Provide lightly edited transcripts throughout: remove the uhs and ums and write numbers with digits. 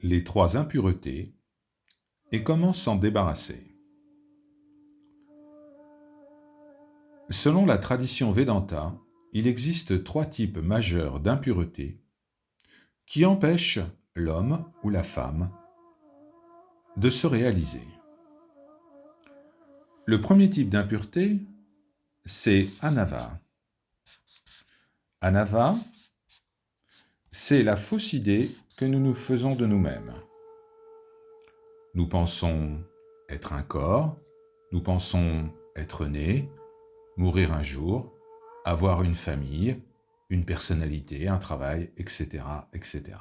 les 3 impuretés et comment s'en débarrasser. Selon la tradition Vedanta, il existe 3 types majeurs d'impuretés qui empêchent l'homme ou la femme de se réaliser. Le premier type d'impureté, c'est anava. Anava, c'est la fausse idée que nous nous faisons de nous-mêmes. Nous pensons être un corps, nous pensons être né, mourir un jour, avoir une famille, une personnalité, un travail, etc., etc.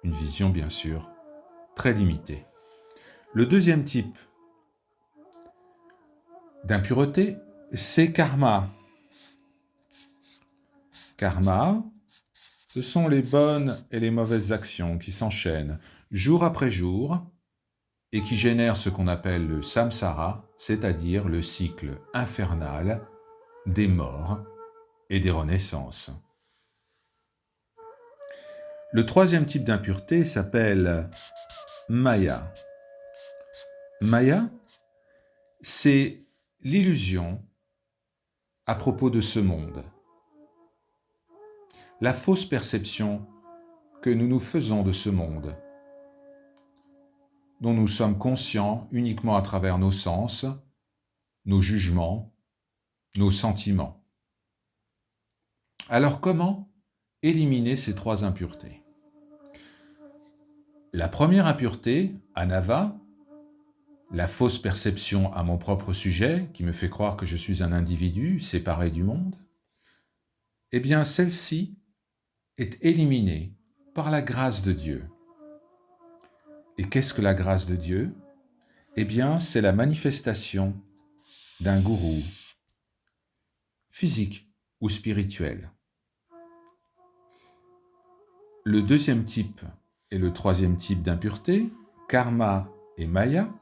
Une vision, bien sûr, très limitée. Le deuxième type d'impureté, c'est karma. Karma, ce sont les bonnes et les mauvaises actions qui s'enchaînent jour après jour et qui génèrent ce qu'on appelle le samsara, c'est-à-dire le cycle infernal des morts et des renaissances. Le troisième type d'impureté s'appelle maya. Maya, c'est l'illusion à propos de ce monde. La fausse perception que nous nous faisons de ce monde, dont nous sommes conscients uniquement à travers nos sens, nos jugements, nos sentiments. Alors comment éliminer ces 3 impuretés? La première impureté, anava, la fausse perception à mon propre sujet, qui me fait croire que je suis un individu séparé du monde, eh bien celle-ci est éliminée par la grâce de Dieu. Et qu'est-ce que la grâce de Dieu? Eh bien, c'est la manifestation d'un gourou physique ou spirituel. Le deuxième type et le troisième type d'impureté, karma et maya,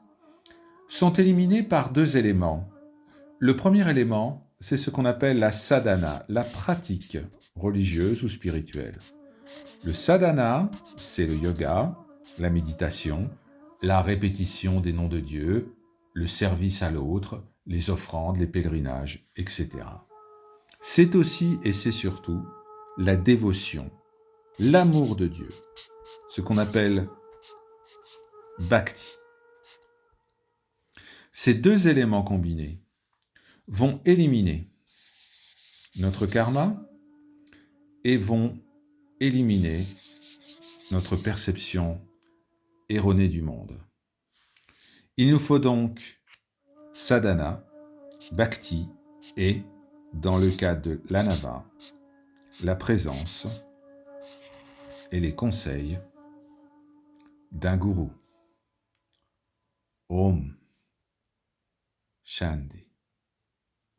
sont éliminés par 2 éléments. Le premier élément, c'est ce qu'on appelle la sadhana, la pratique religieuse ou spirituelle. Le sadhana, c'est le yoga, la méditation, la répétition des noms de Dieu, le service à l'autre, les offrandes, les pèlerinages, etc. C'est aussi et c'est surtout la dévotion, l'amour de Dieu, ce qu'on appelle bhakti. Ces 2 éléments combinés vont éliminer notre karma et vont éliminer notre perception erronée du monde. Il nous faut donc sadhana, bhakti et, dans le cas de l'anava, la présence et les conseils d'un gourou. Om Shanti.